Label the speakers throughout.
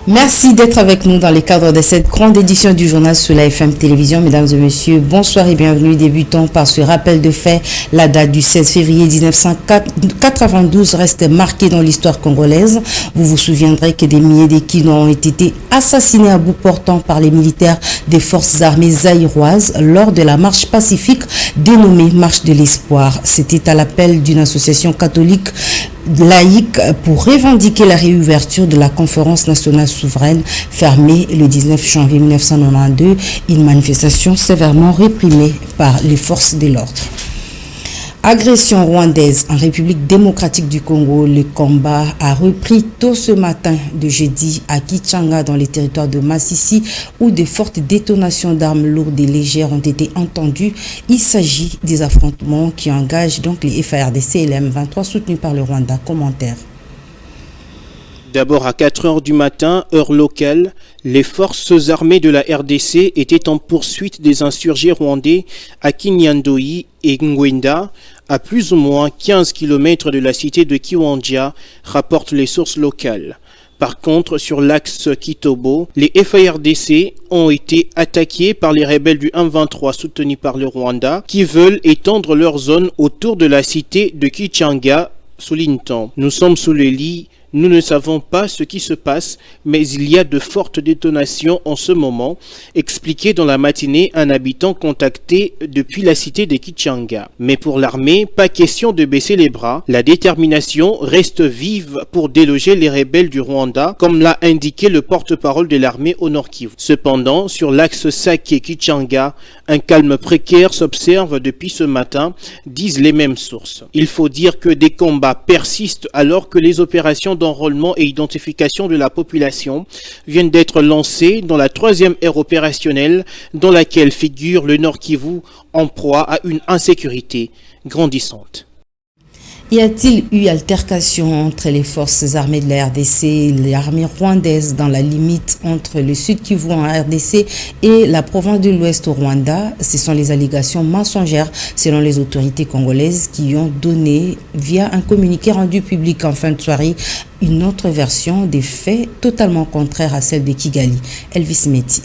Speaker 1: Merci d'être avec nous dans le cadre de cette grande édition du journal sur la FM Télévision. Mesdames et messieurs, bonsoir et bienvenue. Débutons par ce rappel de fait. La date du 16 février 1992 reste marquée dans l'histoire congolaise. Vous vous souviendrez que des milliers d'Équinois ont été assassinés à bout portant par les militaires des forces armées zaïroises lors de la marche pacifique dénommée Marche de l'Espoir. C'était à l'appel d'une association catholique laïque pour revendiquer la réouverture de la conférence nationale souveraine fermée le 19 janvier 1992, une manifestation sévèrement réprimée par les forces de l'ordre. Agression rwandaise en République démocratique du Congo, le combat a repris tôt ce matin de jeudi à Kichanga dans les territoires de Masisi où de fortes détonations d'armes lourdes et légères ont été entendues. Il s'agit des affrontements qui engagent donc les FARDC et les M23 soutenus par le Rwanda. Commentaire.
Speaker 2: D'abord à 4 heures du matin, heure locale, les forces armées de la RDC étaient en poursuite des insurgés rwandais à Kinyandoi et Ngwenda, à plus ou moins 15 km de la cité de Kiwanja, rapportent les sources locales. Par contre, sur l'axe Kitobo, les FARDC ont été attaqués par les rebelles du M23 soutenus par le Rwanda qui veulent étendre leur zone autour de la cité de Kichanga, souligne-t-on. Nous sommes sous le lit. Nous ne savons pas ce qui se passe, mais il y a de fortes détonations en ce moment, expliqué dans la matinée un habitant contacté depuis la cité de Kichanga. Mais pour l'armée, pas question de baisser les bras. La détermination reste vive pour déloger les rebelles du Rwanda, comme l'a indiqué le porte-parole de l'armée au Nord Kivu. Cependant, sur l'axe Sake-Kichanga, un calme précaire s'observe depuis ce matin, disent les mêmes sources. Il faut dire que des combats persistent alors que les opérations d'enrôlement et identification de la population viennent d'être lancées dans la 3e ère opérationnelle dans laquelle figure le Nord Kivu en proie à une insécurité grandissante.
Speaker 1: Y a-t-il eu altercation entre les forces armées de la RDC et l'armée rwandaise dans la limite entre le Sud Kivu en RDC et la province de l'Ouest au Rwanda? Ce sont les allégations mensongères selon les autorités congolaises qui ont donné via un communiqué rendu public en fin de soirée une autre version des faits totalement contraire à celle de Kigali. Elvis Meti.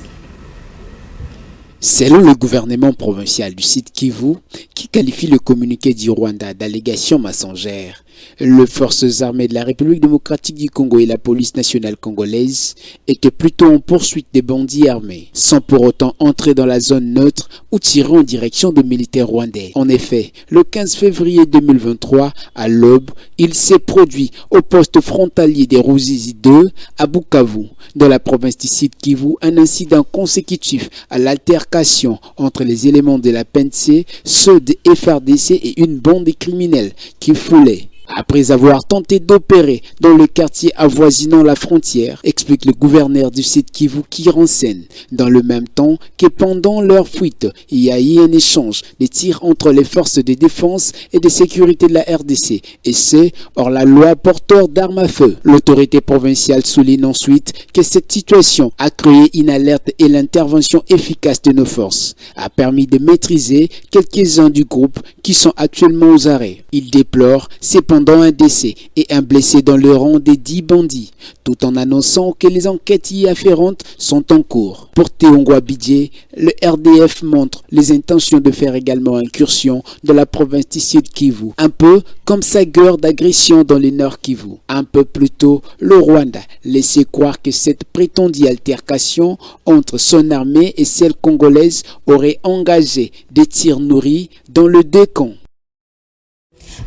Speaker 3: Selon le gouvernement provincial du Sud Kivu, qui qualifie le communiqué du Rwanda d'allégation mensongère, les forces armées de la République démocratique du Congo et la police nationale congolaise étaient plutôt en poursuite des bandits armés, sans pour autant entrer dans la zone neutre ou tirer en direction de militaires rwandais. En effet, le 15 février 2023, à l'aube, il s'est produit au poste frontalier des Ruzizi 2 à Bukavu, dans la province du Sud Kivu, un incident consécutif à l'altercation entre les éléments de la PNC, ceux des FARDC et une bande criminelle qui foulait. Après avoir tenté d'opérer dans le quartier avoisinant la frontière, explique le gouverneur du Sud Kivu qui renseigne. Dans le même temps que pendant leur fuite, il y a eu un échange de tirs entre les forces de défense et de sécurité de la RDC, et c'est hors la loi porteur d'armes à feu. L'autorité provinciale souligne ensuite que cette situation a créé une alerte et l'intervention efficace de nos forces a permis de maîtriser quelques-uns du groupe qui sont actuellement aux arrêts. Il déplore cependant un décès et un blessé dans le rang des 10 bandits, tout en annonçant que les enquêtes y afférentes sont en cours. Pour Théongwa Bidje, le RDF montre les intentions de faire également incursion dans la province du Sud Kivu, un peu comme sa guerre d'agression dans le Nord Kivu. Un peu plus tôt, le Rwanda laissait croire que cette prétendue altercation entre son armée et celle congolaise aurait engagé des tirs nourris dans le deux camps.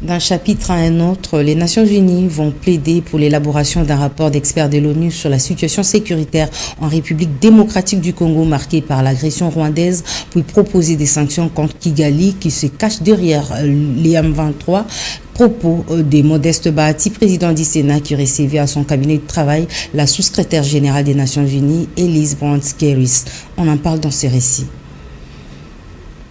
Speaker 1: D'un chapitre à un autre, les Nations Unies vont plaider pour l'élaboration d'un rapport d'experts de l'ONU sur la situation sécuritaire en République démocratique du Congo marquée par l'agression rwandaise, puis proposer des sanctions contre Kigali qui se cache derrière les M23. Propos de Modeste Bahati, président du Sénat, qui recevait à son cabinet de travail la sous-secrétaire générale des Nations Unies, Elise Brand-Skeris. On en parle dans ce récit.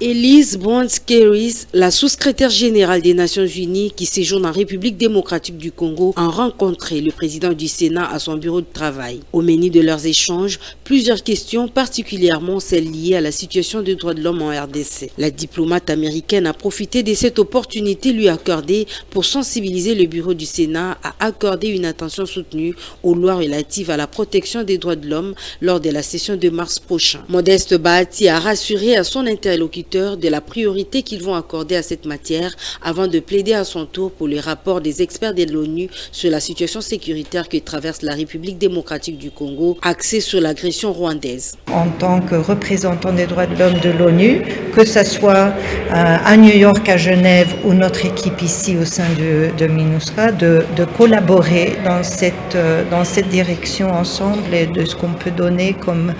Speaker 4: Elise Brons-Keris, la sous-secrétaire générale des Nations Unies qui séjourne en République démocratique du Congo, a rencontré le président du Sénat à son bureau de travail. Au menu de leurs échanges, plusieurs questions, particulièrement celles liées à la situation des droits de l'homme en RDC. La diplomate américaine a profité de cette opportunité lui accordée pour sensibiliser le bureau du Sénat à accorder une attention soutenue aux lois relatives à la protection des droits de l'homme lors de la session de mars prochain. Modeste Bahati a rassuré à son interlocuteur de la priorité qu'ils vont accorder à cette matière avant de plaider à son tour pour le rapport des experts de l'ONU sur la situation sécuritaire que traverse la République démocratique du Congo, axée sur l'agression rwandaise.
Speaker 5: En tant que représentant des droits de l'homme de l'ONU, que ce soit à New York, à Genève ou notre équipe ici au sein de MINUSCA, de collaborer dans cette direction ensemble et de ce qu'on peut donner comme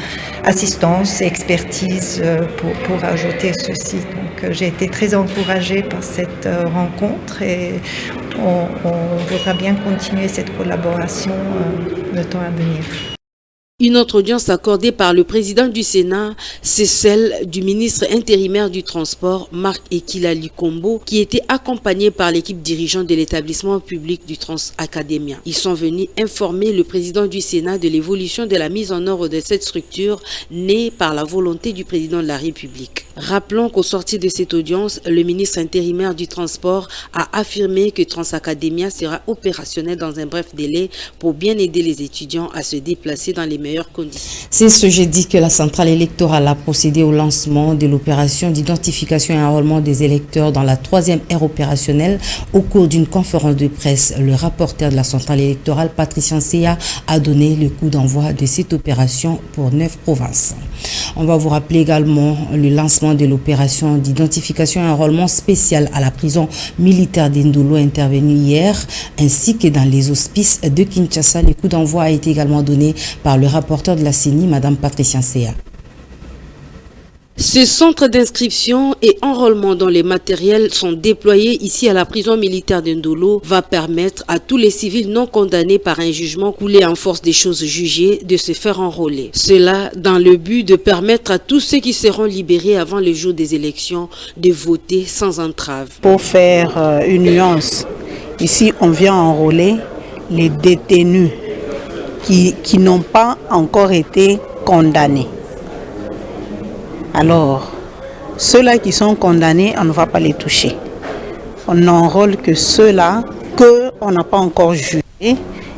Speaker 5: assistance et expertise pour ajouter ceci. Donc j'ai été très encouragée par cette rencontre et on voudra bien continuer cette collaboration le temps à venir.
Speaker 4: Une autre audience accordée par le président du Sénat, c'est celle du ministre intérimaire du Transport, Marc Ekilali Kombo, qui était accompagné par l'équipe dirigeante de l'établissement public du Trans-Academia. Ils sont venus informer le président du Sénat de l'évolution de la mise en œuvre de cette structure née par la volonté du président de la République. Rappelons qu'au sortir de cette audience, le ministre intérimaire du Transport a affirmé que Trans-Academia sera opérationnel dans un bref délai pour bien aider les étudiants à se déplacer dans les meilleures conditions.
Speaker 1: C'est ce jeudi que la centrale électorale a procédé au lancement de l'opération d'identification et enrôlement des électeurs dans la 3e ère opérationnelle. Au cours d'une conférence de presse, le rapporteur de la centrale électorale, Patricia Nseya, a donné le coup d'envoi de cette opération pour 9 provinces. On va vous rappeler également le lancement de l'opération d'identification et enrôlement spéciale à la prison militaire d'Indolo intervenue hier, ainsi que dans les hospices de Kinshasa. Le coup d'envoi a été également donné par le rapporteur de la CENI, Mme Patricia Nseya.
Speaker 4: Ce centre d'inscription et enrôlement dont les matériels sont déployés ici à la prison militaire d'Indolo va permettre à tous les civils non condamnés par un jugement coulé en force des choses jugées de se faire enrôler. Cela dans le but de permettre à tous ceux qui seront libérés avant le jour des élections de voter sans entrave.
Speaker 6: Pour faire une nuance, ici on vient enrôler les détenus qui n'ont pas encore été condamnés. Alors, ceux-là qui sont condamnés, on ne va pas les toucher. On n'enrôle que ceux-là qu'on n'a pas encore jugés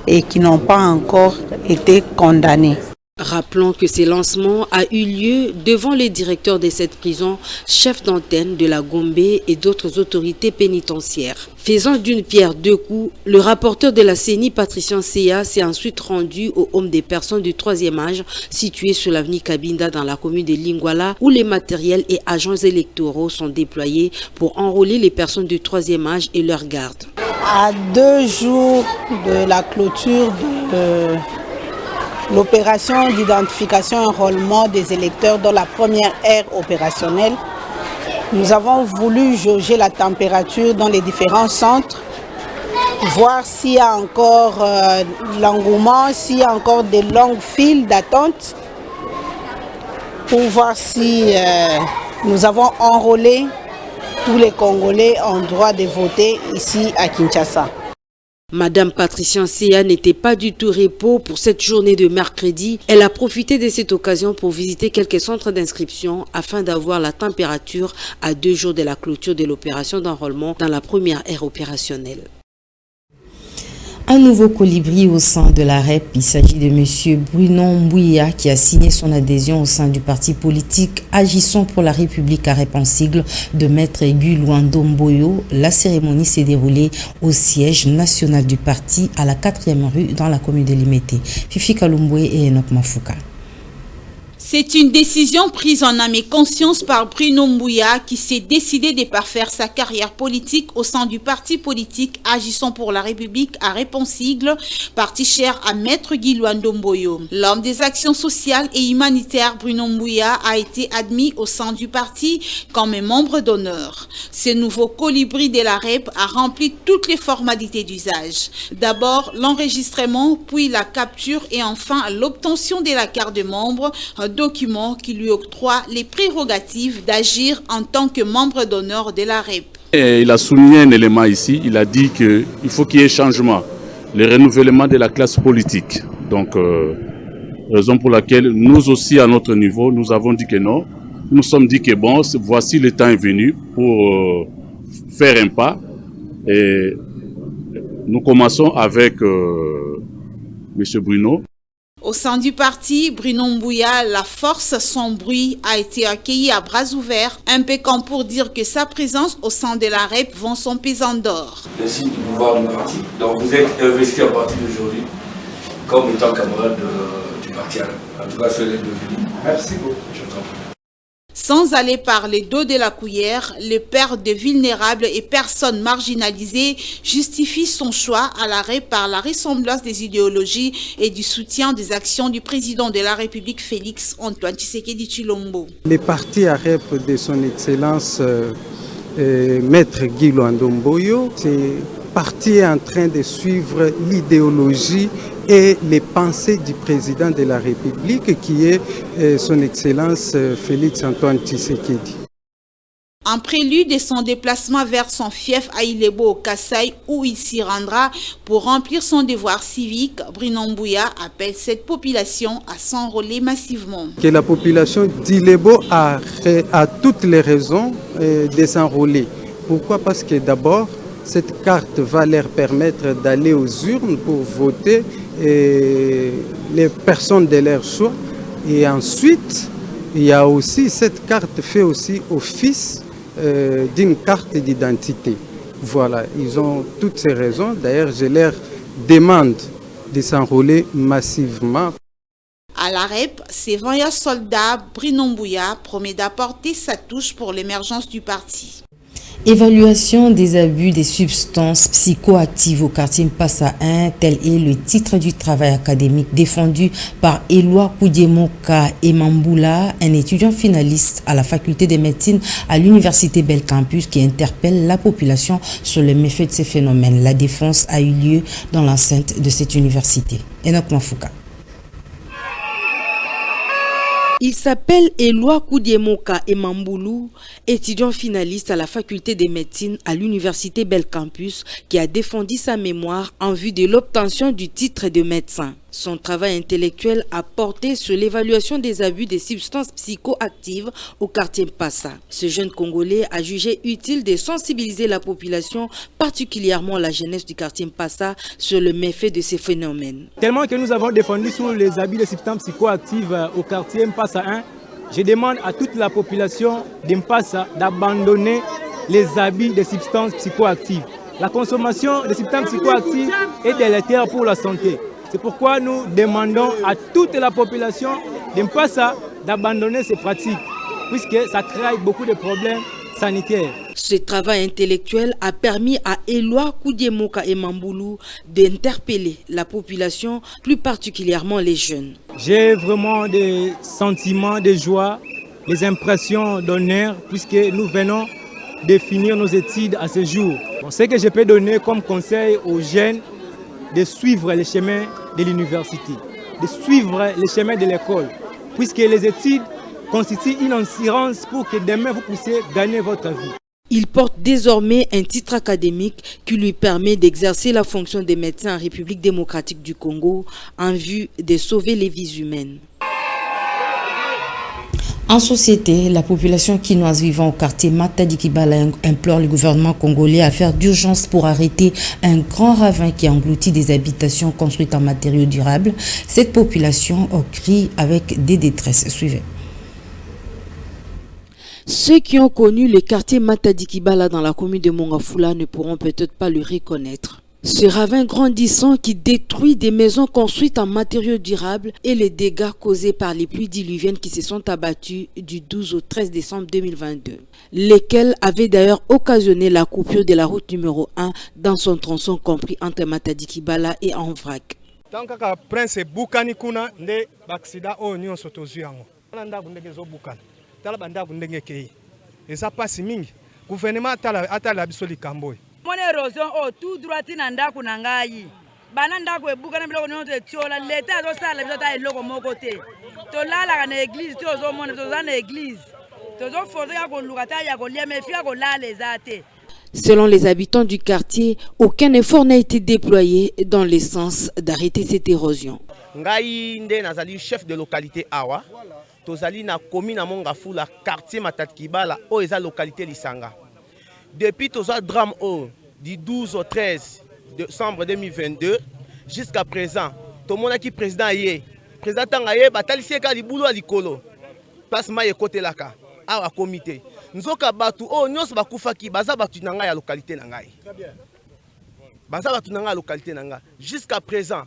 Speaker 6: et qui n'ont pas encore été condamnés.
Speaker 4: Rappelons que ce lancement a eu lieu devant les directeurs de cette prison, chefs d'antenne de la Gombe et d'autres autorités pénitentiaires. Faisant d'une pierre deux coups, le rapporteur de la CENI, Patricia Nseya, s'est ensuite rendu au home des personnes du 3e âge situé sur l'avenue Kabinda dans la commune de Lingwala, où les matériels et agents électoraux sont déployés pour enrôler les personnes du 3e âge et leurs gardes.
Speaker 6: À 2 jours de la clôture de l'opération d'identification et enrôlement des électeurs dans la première ère opérationnelle, nous avons voulu jauger la température dans les différents centres, voir s'il y a encore l'engouement, s'il y a encore des longues files d'attente, pour voir si nous avons enrôlé tous les Congolais en droit de voter ici à Kinshasa.
Speaker 4: Madame Patricia Nseya n'était pas du tout repos pour cette journée de mercredi. Elle a profité de cette occasion pour visiter quelques centres d'inscription afin d'avoir la température à 2 jours de la clôture de l'opération d'enrôlement dans la première ère opérationnelle.
Speaker 1: Un nouveau colibri au sein de la REP, il s'agit de M. Bruno Mbouya qui a signé son adhésion au sein du parti politique Agissons pour la République à REP en sigle de Maître Guy Luando Mboyo. La cérémonie s'est déroulée au siège national du parti à la 4e rue dans la commune de Limete. Fifi Kalumbwe et Enoch Mafouka.
Speaker 7: C'est une décision prise en âme et conscience par Bruno Mbouya qui s'est décidé de parfaire sa carrière politique au sein du parti politique Agissons pour la République à Réponsigle, parti cher à Maître Guy Luando Mboyo. L'homme des actions sociales et humanitaires Bruno Mbouya a été admis au sein du parti comme un membre d'honneur. Ce nouveau colibri de la REP a rempli toutes les formalités d'usage. D'abord l'enregistrement, puis la capture et enfin l'obtention de la carte de membre, document qui lui octroie les prérogatives d'agir en tant que membre d'honneur de la REP.
Speaker 8: Et il a souligné un élément ici, il a dit qu'il faut qu'il y ait changement, le renouvellement de la classe politique. Donc, raison pour laquelle nous aussi, à notre niveau, nous avons dit que non. Nous nous sommes dit que bon, voici le temps est venu pour faire un pas. Et nous commençons avec M. Bruno.
Speaker 7: Au sein du parti, Bruno Mbouya, la force sans bruit, a été accueilli à bras ouverts, un peu comme pour dire que sa présence au sein de la REP vend son pesant d'or.
Speaker 9: Merci du pouvoir du parti. Donc vous êtes investi à partir d'aujourd'hui comme étant camarade du parti. En tout cas, soyez devenus. Merci beaucoup.
Speaker 7: Sans aller par les dos de la cuillère, le père de vulnérables et personnes marginalisées justifie son choix à l'arrêt par la ressemblance des idéologies et du soutien des actions du président de la République Félix Antoine Tshisekedi Tshilombo.
Speaker 10: Les partis AREP de son Excellence Maître Guy Luando Mboyo, c'est parti en train de suivre l'idéologie et les pensées du président de la République qui est son Excellence Félix Antoine Tshisekedi.
Speaker 7: En prélude de son déplacement vers son fief à Ilebo au Kasaï où il s'y rendra pour remplir son devoir civique, Bruno Mbouya appelle cette population à s'enrôler massivement.
Speaker 10: Que la population d'Ilebo a toutes les raisons de s'enrôler. Pourquoi? Parce que d'abord, cette carte va leur permettre d'aller aux urnes pour voter les personnes de leur choix. Et ensuite, il y a aussi, cette carte fait aussi office d'une carte d'identité. Voilà, ils ont toutes ces raisons. D'ailleurs, je leur demande de s'enrôler massivement.
Speaker 7: À la REP, ces 20 soldats, Bruno Mbouya promet d'apporter sa touche pour l'émergence du parti.
Speaker 1: Évaluation des abus des substances psychoactives au quartier Mpassa 1, tel est le titre du travail académique défendu par Eloi Koudiemoka Emambula, un étudiant finaliste à la faculté de médecine à l'université Bel Campus qui interpelle la population sur les méfaits de ces phénomènes. La défense a eu lieu dans l'enceinte de cette université. Enoch Mafouka.
Speaker 4: Il s'appelle Eloi Koudiemoka Emambulu, étudiant finaliste à la faculté de médecine à l'université Bel Campus, qui a défendu sa mémoire en vue de l'obtention du titre de médecin. Son travail intellectuel a porté sur l'évaluation des abus des substances psychoactives au quartier Mpassa. Ce jeune Congolais a jugé utile de sensibiliser la population, particulièrement la jeunesse du quartier Mpassa, sur le méfait de ces phénomènes.
Speaker 11: Tellement que nous avons défendu sur les abus des substances psychoactives au quartier Mpassa 1, je demande à toute la population de Mpassa d'abandonner les abus des substances psychoactives. La consommation des substances psychoactives est délétère pour la santé. C'est pourquoi nous demandons à toute la population de Mpassa d'abandonner ces pratiques, puisque ça crée beaucoup de problèmes sanitaires.
Speaker 4: Ce travail intellectuel a permis à Eloi Koudiemoka Emambulu d'interpeller la population, plus particulièrement les jeunes.
Speaker 11: J'ai vraiment des sentiments de joie, des impressions d'honneur, puisque nous venons de finir nos études à ce jour. Ce que je peux donner comme conseil aux jeunes, de suivre les chemins de l'université, de suivre les chemins de l'école, puisque les études constituent une assurance pour que demain vous puissiez gagner votre vie.
Speaker 4: Il porte désormais un titre académique qui lui permet d'exercer la fonction de médecin en République démocratique du Congo en vue de sauver les vies humaines.
Speaker 1: En société, la population quinoise vivant au quartier Matadi Kibala implore le gouvernement congolais à faire d'urgence pour arrêter un grand ravin qui engloutit des habitations construites en matériaux durables. Cette population crie avec des détresses. Suivez.
Speaker 4: Ceux qui ont connu le quartier Matadi Kibala dans la commune de Mongafula ne pourront peut-être pas le reconnaître. Ce ravin grandissant qui détruit des maisons construites en matériaux durables et les dégâts causés par les pluies diluviennes qui se sont abattues du 12 au 13 décembre 2022, lesquelles avaient d'ailleurs occasionné la coupure de la route numéro 1 dans son tronçon compris entre Matadi Kibala et Anvrak.
Speaker 12: Tant que prince Boukani kuna nde accident o nyon sotozu yango. Nanda bundenge zo Boukani. Tala banda bundenge kei. Eza pasi mingi. Gouvernement atala bisoli kamboy.
Speaker 13: Mon érosion tout droit nanda kunangai. bananda ko ebukana biloko nyonso etiola leta azosala biso ta eloko moko te tolalaka na église ti ozomona toza na église tozoforce kaka koluka ta ya kolia me fika kolala eza te.
Speaker 4: Selon les habitants du quartier, aucun effort n'a été déployé dans le sens d'arrêter cette érosion.
Speaker 14: Ngai nde nazali chef de localité awa tozali na commune na Mongafula quartier Matadi Kibala o eza localité Lisanga. Depuis toza drame du 12 au 13 décembre 2022 jusqu'à présent tout le monde qui président yé président tangaye batalisi ka libulu alikolo place maye côté laka awa comité nzoka batu nyonso bakufaki baza batu nanga ya localité na ngai baza batu nanga localité na ngai jusqu'à présent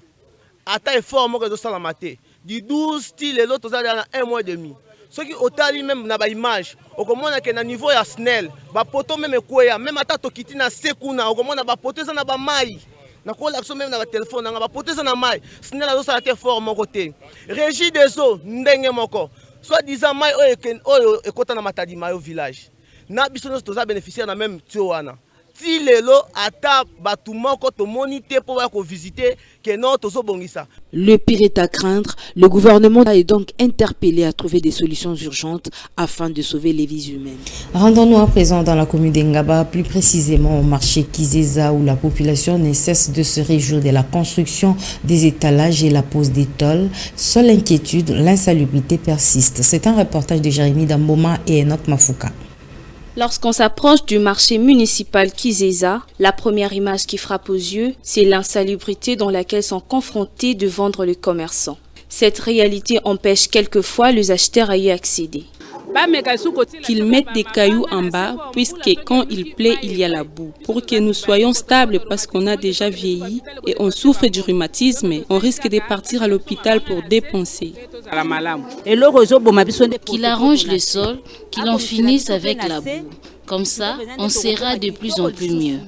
Speaker 14: ata effort moko zo sala maté du 12 style et l'autre na 1 mois et demi ce qui otali même na ba image okomona ke na niveau ya SNEL ba poto même ekoya même ata tokiti na sekuna okomona ba poto eza na ba mai na ko l'action même na ba téléphone na ba poto eza na mai SNEL azo sala te fort moko te régie des eaux ndenge moko soit disant mai oyo ekota na Matadi mayo village na biso nyonso toza bénéficiaire na même tio wana ti lelo ata batu moko to monité pour ko visiter que non tozo bongisa.
Speaker 4: Le pire est à craindre. Le gouvernement est donc interpellé à trouver des solutions urgentes afin de sauver les vies humaines.
Speaker 1: Rendons-nous à présent dans la commune d'Engaba, plus précisément au marché Kizeza, où la population ne cesse de se réjouir de la construction des étalages et la pose des tôles. Seule inquiétude, l'insalubrité persiste. C'est un reportage de Jérémy Damboma et Enoch Mafuka.
Speaker 15: Lorsqu'on s'approche du marché municipal Kizeza, la première image qui frappe aux yeux, c'est l'insalubrité dans laquelle sont confrontés de vendre les commerçants. Cette réalité empêche quelquefois les acheteurs à y accéder.
Speaker 16: Qu'ils mettent des cailloux en bas, puisque quand il plaît, il y a la boue. Pour que nous soyons stables parce qu'on a déjà vieilli et on souffre du rhumatisme, on risque de partir à l'hôpital pour dépenser.
Speaker 17: Qu'il arrange le sol, qu'il en finisse avec la boue. Comme ça, on sera de plus en plus mieux.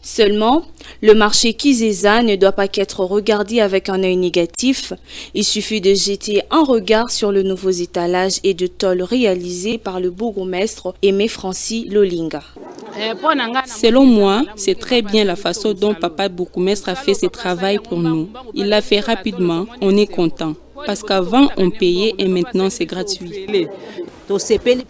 Speaker 15: Seulement, le marché Kizeza ne doit pas qu'être regardé avec un œil négatif. Il suffit de jeter un regard sur le nouveau étalage et de tôle réalisé par le bourgmestre Aimé Francis Lolinga.
Speaker 16: Selon moi, c'est très bien la façon dont Papa Bourgmestre a fait ce travail pour nous. Il l'a fait rapidement, on est content. Parce qu'avant, on payait et maintenant, c'est gratuit.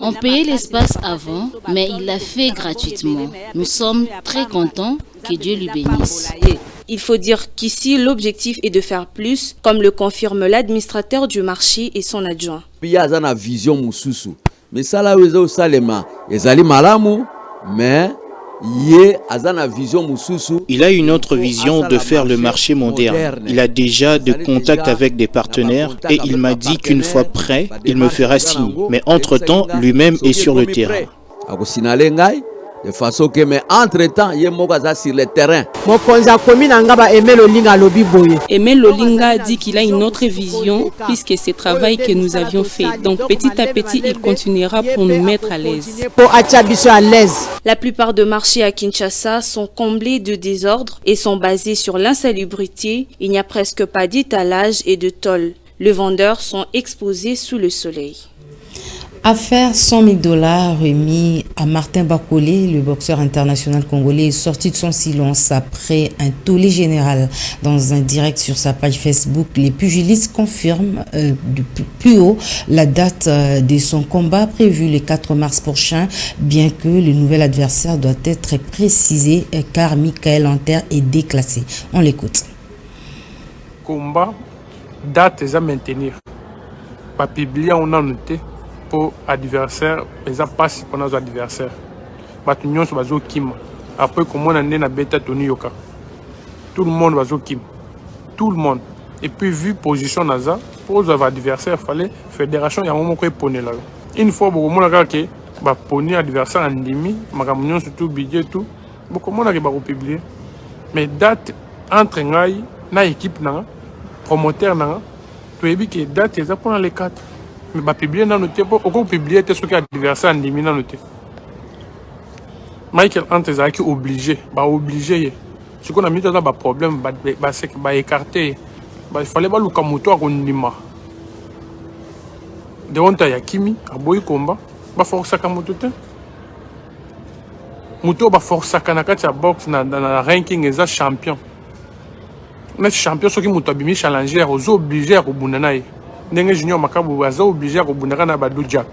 Speaker 17: On payait l'espace avant, mais il l'a fait gratuitement. Nous sommes très contents, que Dieu lui bénisse.
Speaker 15: Il faut dire qu'ici, l'objectif est de faire plus, comme le confirme l'administrateur du marché et son adjoint.
Speaker 18: Il y a une vision mususu. Mais ça là, mais
Speaker 2: il a une autre vision de faire le marché moderne. Il a déjà de contacts avec des partenaires et il m'a dit qu'une fois prêt, il me fera signe. Mais entre-temps, lui-même est sur le terrain.
Speaker 18: De façon que, mais entre-temps, il y a sur le terrain.
Speaker 16: Aimé Lolinga dit qu'il a une autre vision puisque c'est le travail que nous avions fait. Donc petit à petit, il continuera pour nous mettre à l'aise.
Speaker 15: La plupart des marchés à Kinshasa sont comblés de désordre et sont basés sur l'insalubrité. Il n'y a presque pas d'étalage et de tôle. Les vendeurs sont exposés sous le soleil.
Speaker 1: Affaire $100 000 remis à Martin Bakolé, le boxeur international congolais, est sorti de son silence après un tollé général. Dans un direct sur sa page Facebook, les pugilistes confirment plus haut la date de son combat prévu le 4 mars prochain, bien que le nouvel adversaire doit être précisé car Michael Hunter est déclassé. On l'écoute.
Speaker 19: Combat, date est à maintenir. Pas publié, on a noté. Pour adversaire, ils ont passé pour nos adversaires. Batunion sur bazo kim. Après comment on a né na beta Tony Yoka. Tout le monde bazo kim. Tout le monde. Et puis vu position naza pour les adversaires, fallait fédération y a un moment quoi poner là. Une fois beaucoup monde a que ba poner adversaire en demi, magamunion surtout budget tout. Beaucoup monde a que ba publier. Mais date entre ngai na équipe na promoteur na tu es que date est pour les 4. Mais bah publier dans notre pour au publier ce que adversaire en demi dans notre Michael Hunter a qui obligé ce qu'on a mis dans un problème c'est que écarté il fallait pas le kamuto à kondima de honta ya kimi a boy combat ba force kamuto te muto ba force kanaka ta box dans la ranking est champion on est champion soki moto abimi challenger ozo obligé ko bundana ye ndenge junior makabu azo obligé ko bundaka na baduja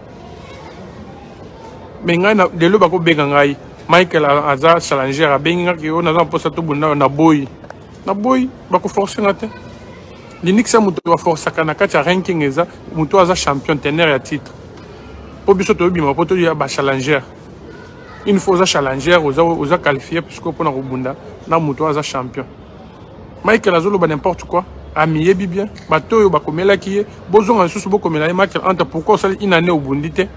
Speaker 19: mais ngai na delo bako benga ngai Michael aza challenger abengi ngaki on aza posa to bunda na boy bako forcer ngate l'unique moto wa forcer kana kati ranking eza moto aza champion teneur ya titre po biso to bima po to ya ba challenger une fois aza challenger oza qualifié puisque pour na bunda na moto aza champion Michael azolo ba n'importe quoi amiyebi bien bato yo bakomela ki bozonga susu bokomela Michael Anta pourquoi ça une année au bundité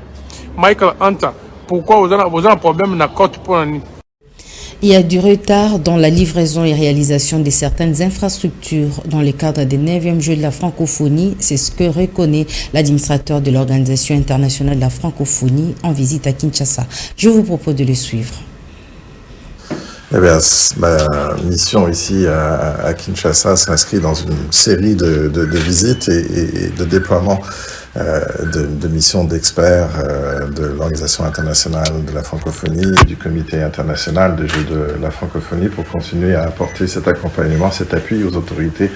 Speaker 19: Michael Anta pourquoi vous avez un problème na côte pour nani.
Speaker 1: Il y a du retard dans la livraison et réalisation de certaines infrastructures dans le cadre des 9e Jeux de la francophonie. C'est ce que reconnaît l'administrateur de l'Organisation internationale de la francophonie en visite à Kinshasa. Je vous propose de le suivre.
Speaker 20: Eh bien, ma mission ici à Kinshasa s'inscrit dans une série de visites et de déploiements de missions d'experts de l'Organisation internationale de la francophonie et du Comité international des Jeux de la francophonie pour continuer à apporter cet accompagnement, cet appui aux autorités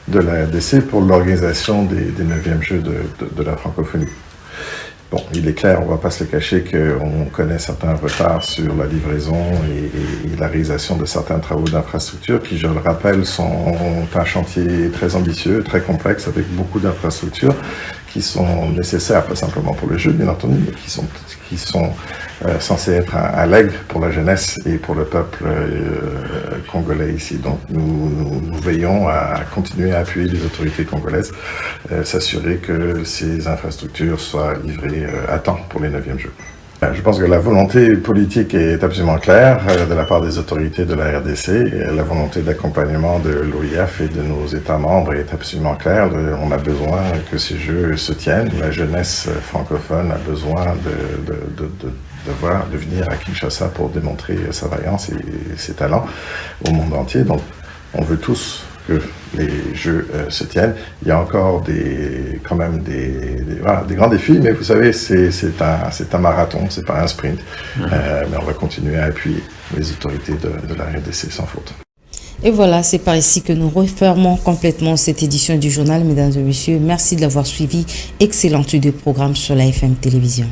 Speaker 20: de la RDC pour l'organisation des 9e Jeux de la francophonie. Bon, il est clair, on ne va pas se le cacher, qu'on connaît certains retards sur la livraison et la réalisation de certains travaux d'infrastructure qui, je le rappelle, sont un chantier très ambitieux, très complexe, avec beaucoup d'infrastructures qui sont nécessaires, pas simplement pour le jeu, bien entendu, mais qui sont censés être un legs pour la jeunesse et pour le peuple congolais ici. Donc nous veillons à continuer à appuyer les autorités congolaises, s'assurer que ces infrastructures soient livrées à temps pour les 9e Jeux. Je pense que la volonté politique est absolument claire de la part des autorités de la RDC. Et la volonté d'accompagnement de l'OIF et de nos États membres est absolument claire. On a besoin que ces Jeux se tiennent. La jeunesse francophone a besoin de venir à Kinshasa pour démontrer sa vaillance et ses talents au monde entier. Donc on veut tous que les Jeux se tiennent. Il y a encore quand même des grands défis, mais vous savez, c'est un marathon, c'est pas un sprint. Mais on va continuer à appuyer les autorités de la RDC sans faute.
Speaker 1: Et voilà, c'est par ici que nous refermons complètement cette édition du journal, mesdames et messieurs. Merci de l'avoir suivi. Excellente étude de programme sur la FM Télévision.